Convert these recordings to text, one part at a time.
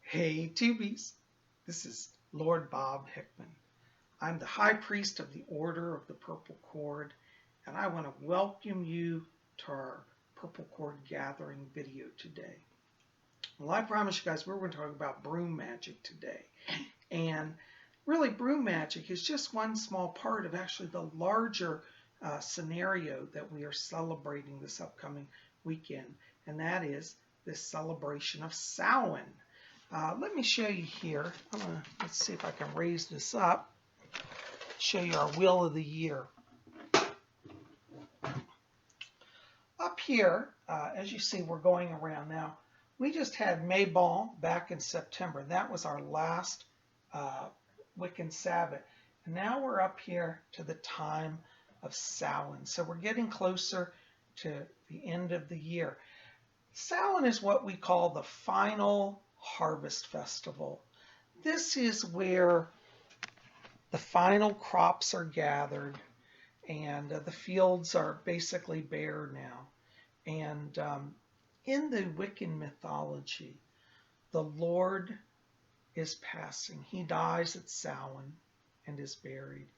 Hey, Tubies! This is Lord Bob Hickman. I'm the High Priest of the Order of the Purple Cord, and I want to welcome you to our Purple Cord Gathering video today. Well, I promise you guys we're going to talk about broom magic today. And really, broom magic is just one small part of actually the larger scenario that we are celebrating this upcoming weekend, and that is this celebration of Samhain. Let me show you here. Let's see if I can raise this up. Show you our wheel of the year. Up here, as you see, we're going around now. We just had Mabon back in September. That was our last Wiccan Sabbath. And now we're up here to the time of Samhain. So we're getting closer to the end of the year. Samhain is what we call the final harvest festival. This is where the final crops are gathered and the fields are basically bare now. And in the Wiccan mythology, the Lord is passing. He dies at Samhain and is buried.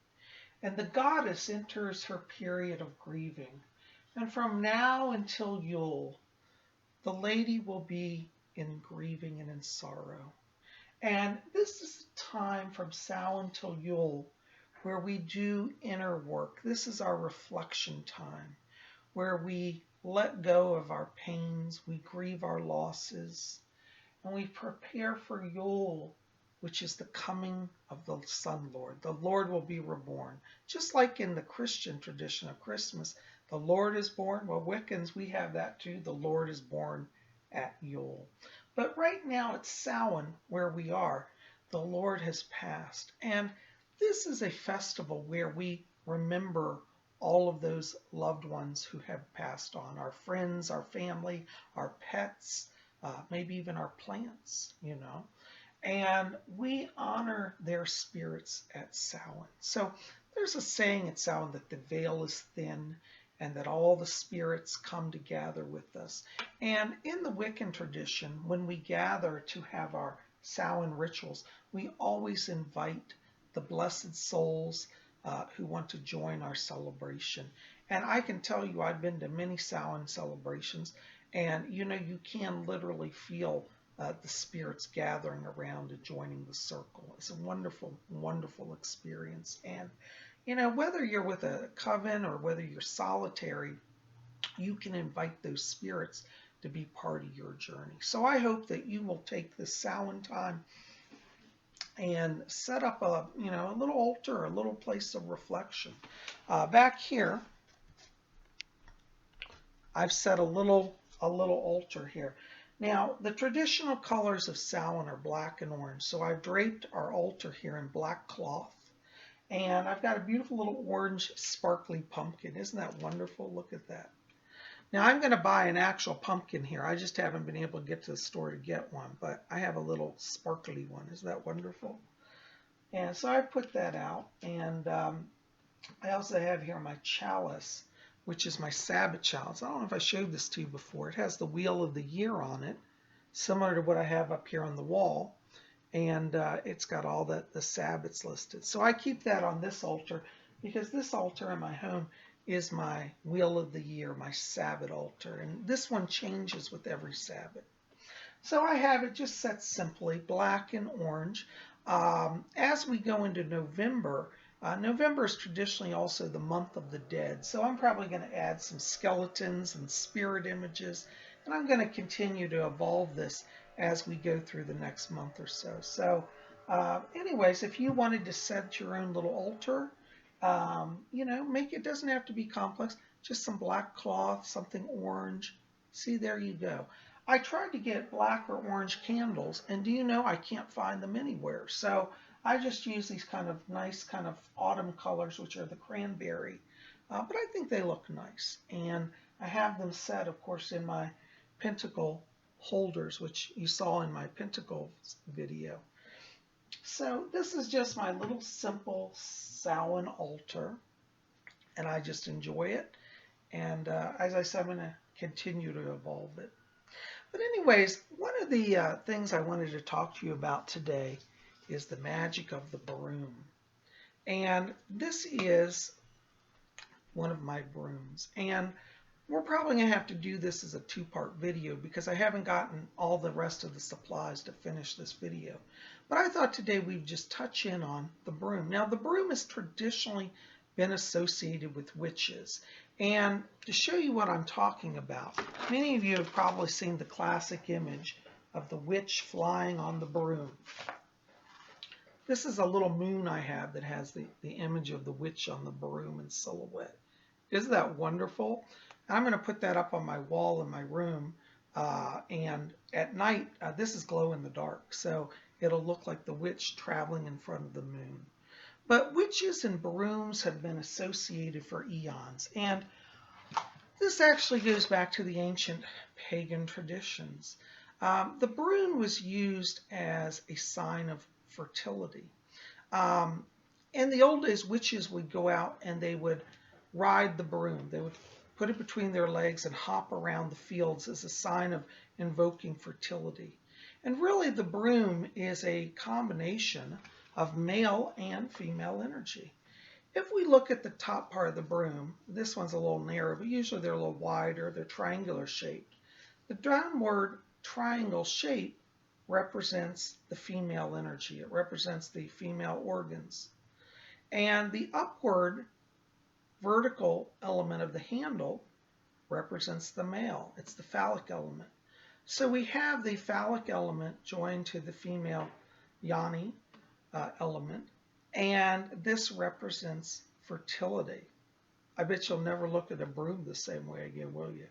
And the goddess enters her period of grieving. And from now until Yule, the lady will be in grieving and in sorrow. And this is a time from Samhain till Yule where we do inner work. This is our reflection time where we let go of our pains, we grieve our losses, and we prepare for Yule, which is the coming of the Sun Lord. The Lord will be reborn. Just like in the Christian tradition of Christmas, the Lord is born. Well, Wiccans, we have that too. The Lord is born at Yule. But right now it's Samhain where we are. The Lord has passed. And this is a festival where we remember all of those loved ones who have passed on, our friends, our family, our pets, maybe even our plants, and we honor their spirits at Samhain. So there's a saying at Samhain that the veil is thin and that all the spirits come to gather with us. And in the Wiccan tradition, when we gather to have our Samhain rituals, we always invite the blessed souls who want to join our celebration. And I can tell you, I've been to many Samhain celebrations, and you can literally feel the spirits gathering around and joining the circle. It's a wonderful, wonderful experience. And whether you're with a coven or whether you're solitary, you can invite those spirits to be part of your journey. So I hope that you will take this Samhain time and set up a little altar, a little place of reflection. Back here, I've set a little altar here. Now, the traditional colors of Samhain are black and orange, so I've draped our altar here in black cloth. And I've got a beautiful little orange sparkly pumpkin. Isn't that wonderful? Look at that. Now I'm going to buy an actual pumpkin here. I just haven't been able to get to the store to get one, but I have a little sparkly one. Isn't that wonderful? And so I put that out. And I also have here my chalice, which is my Sabbath chalice. I don't know if I showed this to you before. It has the wheel of the year on it, similar to what I have up here on the wall. And it's got all the Sabbaths listed. So I keep that on this altar because this altar in my home is my wheel of the year, my Sabbath altar. And this one changes with every Sabbath. So I have it just set simply, black and orange. As we go into November, November is traditionally also the month of the dead. So I'm probably going to add some skeletons and spirit images. And I'm going to continue to evolve this as we go through the next month or so. So anyways, if you wanted to set your own little altar, it doesn't have to be complex, just some black cloth, something orange. See, there you go. I tried to get black or orange candles, and do you know I can't find them anywhere. So I just use these kind of nice kind of autumn colors, which are the cranberry. But I think they look nice. And I have them set, of course, in my pentacle holders, which you saw in my pentacle video. So this is just my little simple Samhain altar, and I just enjoy it. And as I said, I'm going to continue to evolve it. But anyways, one of the things I wanted to talk to you about today is the magic of the broom. And this is one of my brooms. And we're probably going to have to do this as a two-part video because I haven't gotten all the rest of the supplies to finish this video. But I thought today we'd just touch in on the broom. Now, the broom has traditionally been associated with witches. And to show you what I'm talking about, many of you have probably seen the classic image of the witch flying on the broom. This is a little moon I have that has the image of the witch on the broom in silhouette. Isn't that wonderful? I'm going to put that up on my wall in my room. And at night, this is glow in the dark, so it'll look like the witch traveling in front of the moon. But witches and brooms have been associated for eons. And this actually goes back to the ancient pagan traditions. The broom was used as a sign of fertility. In the old days, witches would go out and they would ride the broom. They would put it between their legs and hop around the fields as a sign of invoking fertility. And really, the broom is a combination of male and female energy. If we look at the top part of the broom, this one's a little narrow, but usually they're a little wider, they're triangular shaped. The downward triangle shape represents the female energy. It represents the female organs. And the upward vertical element of the handle represents the male. It's the phallic element. So we have the phallic element joined to the female yoni element, and this represents fertility. I bet you'll never look at a broom the same way again, will you?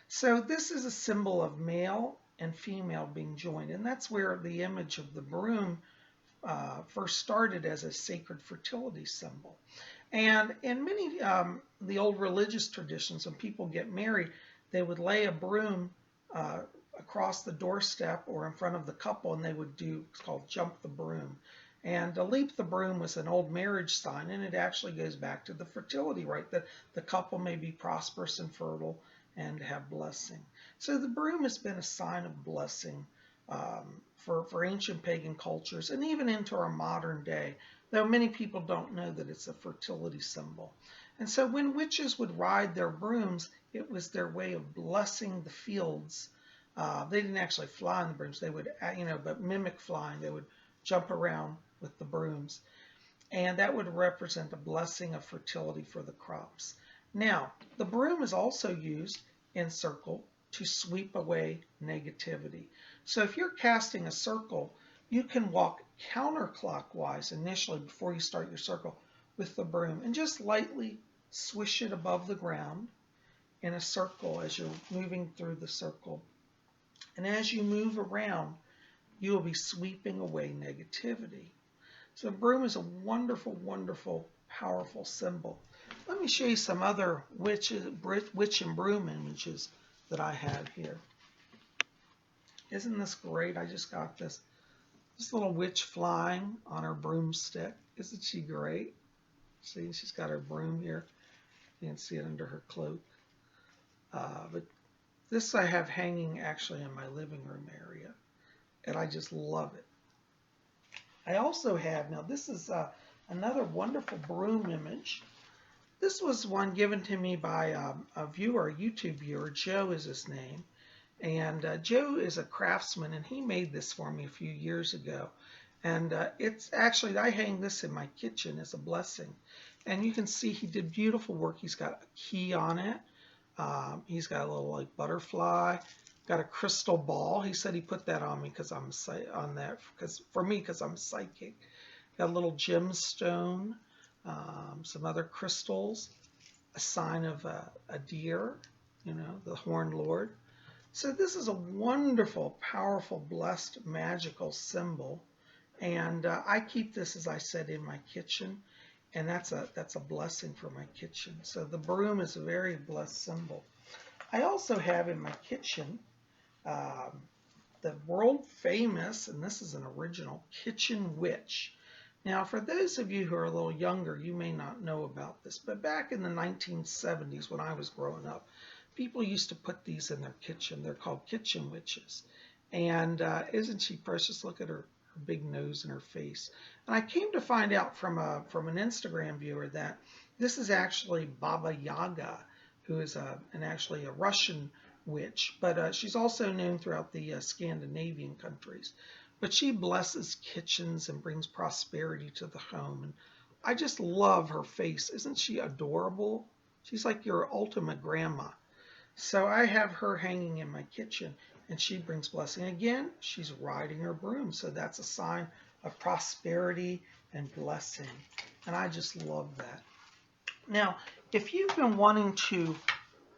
So this is a symbol of male and female being joined, and that's where the image of the broom first started as a sacred fertility symbol. And in many the old religious traditions, when people get married, they would lay a broom across the doorstep or in front of the couple, and they would do, it's called jump the broom. And to leap the broom was an old marriage sign, and it actually goes back to the fertility rite, that the couple may be prosperous and fertile and have blessing. So the broom has been a sign of blessing for ancient pagan cultures and even into our modern day, though many people don't know that it's a fertility symbol. And so when witches would ride their brooms, it was their way of blessing the fields. They didn't actually fly on the brooms. They would, but mimic flying. They would jump around with the brooms. And that would represent a blessing of fertility for the crops. Now, the broom is also used in circle to sweep away negativity. So if you're casting a circle, you can walk counterclockwise initially before you start your circle with the broom and just lightly swish it above the ground in a circle as you're moving through the circle. And as you move around, you will be sweeping away negativity. So broom is a wonderful, wonderful, powerful symbol. Let me show you some other witch and broom images that I have here. Isn't this great? I just got this little witch flying on her broomstick. Isn't she great? See, she's got her broom here. You can see it under her cloak. But this I have hanging actually in my living room area, and I just love it. I also have, now this is another wonderful broom image. This was one given to me by a viewer, a YouTube viewer. Joe is his name. And Joe is a craftsman, and he made this for me a few years ago. And it's actually, I hang this in my kitchen as a blessing. And you can see he did beautiful work. He's got a key on it. He's got a little like butterfly. Got a crystal ball. He said he put that on me because I'm because I'm psychic. Got a little gemstone, some other crystals, a sign of a deer, the horned lord. So this is a wonderful, powerful, blessed, magical symbol, and I keep this, as I said, in my kitchen, and that's a blessing for my kitchen. So the broom is a very blessed symbol. I also have in my kitchen the world famous, and this is an original, kitchen witch. Now, for those of you who are a little younger, you may not know about this, but back in the 1970s when I was growing up, people used to put these in their kitchen. They're called kitchen witches. And isn't she precious? Look at her big nose and her face. And I came to find out from an Instagram viewer that this is actually Baba Yaga, who is actually a Russian witch, but she's also known throughout the Scandinavian countries. But she blesses kitchens and brings prosperity to the home. And I just love her face. Isn't she adorable? She's like your ultimate grandma. So I have her hanging in my kitchen, and she brings blessing. Again, she's riding her broom, so that's a sign of prosperity and blessing. And I just love that. Now, if you've been wanting to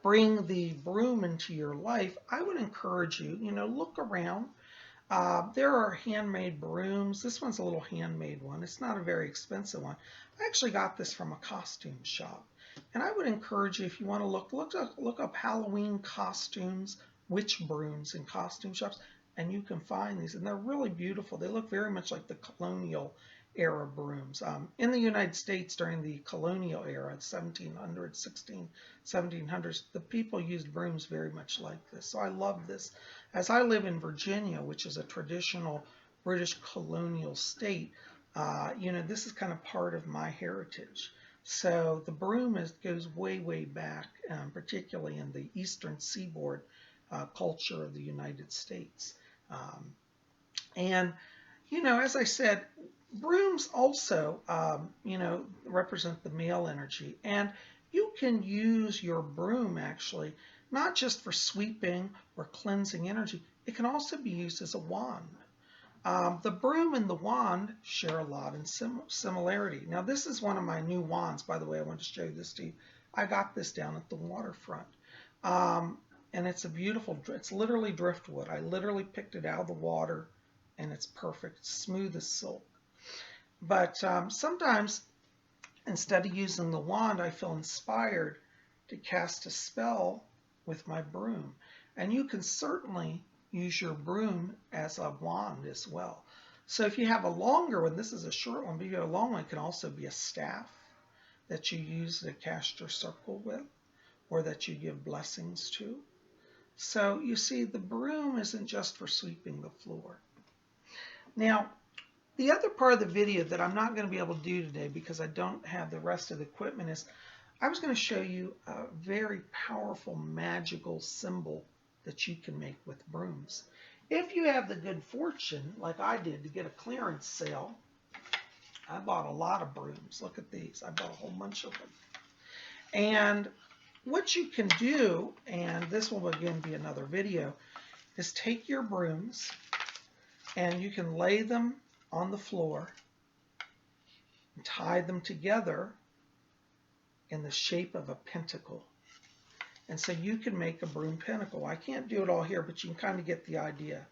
bring the broom into your life, I would encourage you, look around. There are handmade brooms. This one's a little handmade one. It's not a very expensive one. I actually got this from a costume shop. And I would encourage you, if you want to look up Halloween costumes, witch brooms in costume shops, and you can find these. And they're really beautiful. They look very much like the colonial era brooms. In the United States during the colonial era, 1700s, 1700s, the people used brooms very much like this. So I love this. As I live in Virginia, which is a traditional British colonial state, this is kind of part of my heritage. So the broom goes way, way back, particularly in the eastern seaboard culture of the United States. As I said, brooms also, represent the male energy. And you can use your broom, actually, not just for sweeping or cleansing energy. It can also be used as a wand. The broom and the wand share a lot in similarity. Now, this is one of my new wands, by the way. I want to show this to you. I got this down at the waterfront. And it's it's literally driftwood. I literally picked it out of the water, and it's perfect, smooth as silk. But sometimes, instead of using the wand, I feel inspired to cast a spell with my broom. And you can certainly use your broom as a wand as well. So if you have a longer one, this is a short one, but if you have a long one, it can also be a staff that you use to cast your circle with, or that you give blessings to. So you see, the broom isn't just for sweeping the floor. Now, the other part of the video that I'm not going to be able to do today because I don't have the rest of the equipment is I was going to show you a very powerful magical symbol that you can make with brooms. If you have the good fortune, like I did, to get a clearance sale, I bought a lot of brooms. Look at these. I bought a whole bunch of them. And what you can do, and this will again be another video, is take your brooms and you can lay them on the floor and tie them together in the shape of a pentacle. And so you can make a broom pentacle. I can't do it all here, but you can kind of get the idea.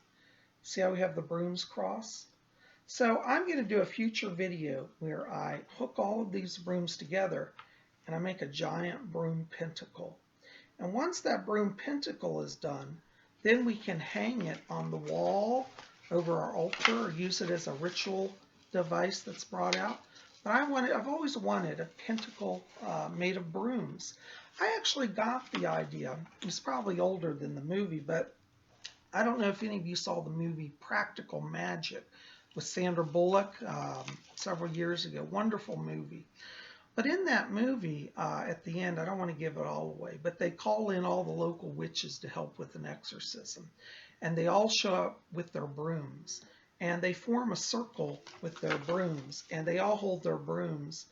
See how we have the brooms cross? So I'm going to do a future video where I hook all of these brooms together and I make a giant broom pentacle. And once that broom pentacle is done, then we can hang it on the wall over our altar or use it as a ritual device that's brought out. But I've always wanted a pentacle made of brooms. I actually got the idea. It's probably older than the movie, but I don't know if any of you saw the movie Practical Magic with Sandra Bullock several years ago. Wonderful movie. But in that movie, at the end, I don't want to give it all away, but they call in all the local witches to help with an exorcism. And they all show up with their brooms. And they form a circle with their brooms. And they all hold their brooms.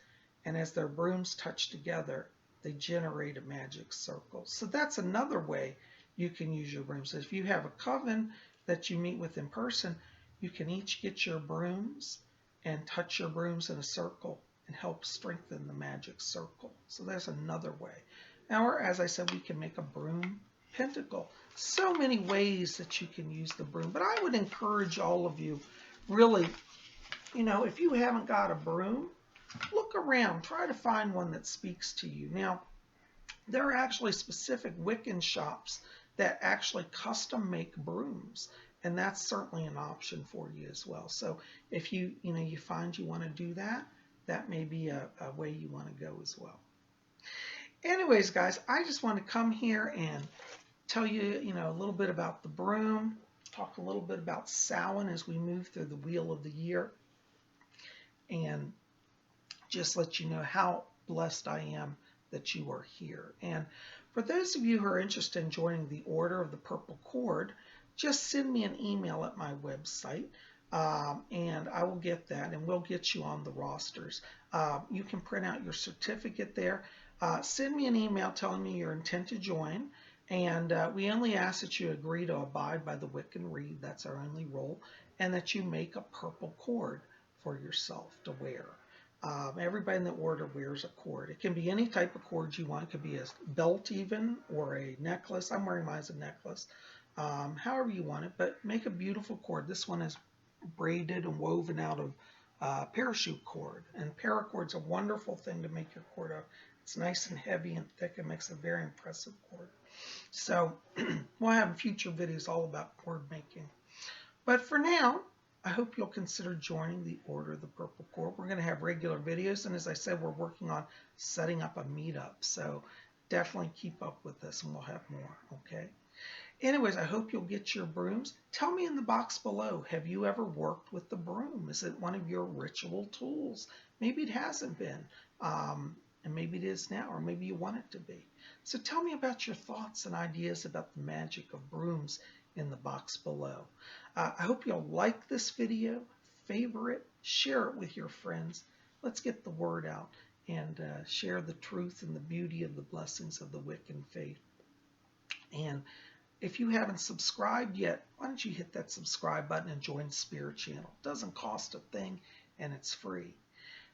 And as their brooms touch together, they generate a magic circle. So that's another way you can use your brooms. If you have a coven that you meet with in person, you can each get your brooms and touch your brooms in a circle and help strengthen the magic circle. So there's another way. Now, or as I said, we can make a broom pentacle. So many ways that you can use the broom. But I would encourage all of you, really, if you haven't got a broom, look around. Try to find one that speaks to you. Now, there are actually specific Wiccan shops that actually custom make brooms. And that's certainly an option for you as well. So if you find you want to do that, that may be a way you want to go as well. Anyways, guys, I just want to come here and tell you, a little bit about the broom, talk a little bit about Samhain as we move through the wheel of the year, and just let you know how blessed I am that you are here. And for those of you who are interested in joining the Order of the Purple Cord, just send me an email at my website, and I will get that, and we'll get you on the rosters. You can print out your certificate there. Send me an email telling me your intent to join, and we only ask that you agree to abide by the Wiccan Rede, that's our only rule, and that you make a purple cord for yourself to wear. Everybody in the order wears a cord. It can be any type of cord you want. It could be a belt even, or a necklace. I'm wearing mine as a necklace. However you want it, but make a beautiful cord. This one is braided and woven out of parachute cord. And paracord's a wonderful thing to make your cord up. It's nice and heavy and thick. It makes a very impressive cord. So we'll have future videos all about cord making. But for now, I hope you'll consider joining the Order of the Purple Cord. We're going to have regular videos, and as I said, we're working on setting up a meetup. So definitely keep up with this, and we'll have more, okay? Anyways, I hope you'll get your brooms. Tell me in the box below, have you ever worked with the broom? Is it one of your ritual tools? Maybe it hasn't been, and maybe it is now, or maybe you want it to be. So tell me about your thoughts and ideas about the magic of brooms in the box below. I hope you'll like this video, favorite, share it with your friends. Let's get the word out and share the truth and the beauty of the blessings of the Wiccan faith. And if you haven't subscribed yet, why don't you hit that subscribe button and join the Spirit channel. It doesn't cost a thing, and it's free.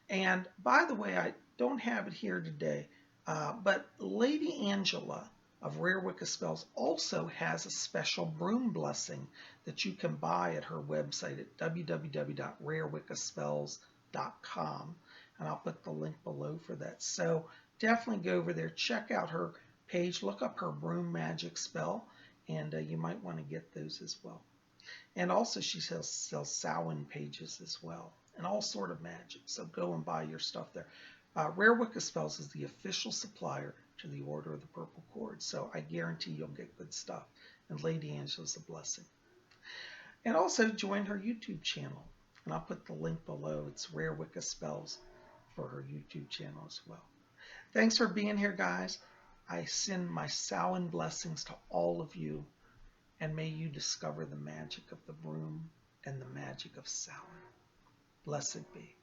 And by the way, I don't have it here today, but Lady Angela of RareWiccaSpells also has a special broom blessing that you can buy at her website at www.RareWiccaSpells.com, and I'll put the link below for that. So definitely go over there, check out her page, look up her broom magic spell, and you might want to get those as well. And also she sells Samhain pages as well, and all sort of magic. So go and buy your stuff there. RareWiccaSpells is the official supplier to the Order of the Purple Cord, so I guarantee you'll get good stuff. And Lady Angela's a blessing. And also join her YouTube channel, and I'll put the link below. It's RareWiccaSpells for her YouTube channel as well. Thanks for being here, guys. I send my Samhain blessings to all of you, and may you discover the magic of the broom and the magic of Samhain. Blessed be.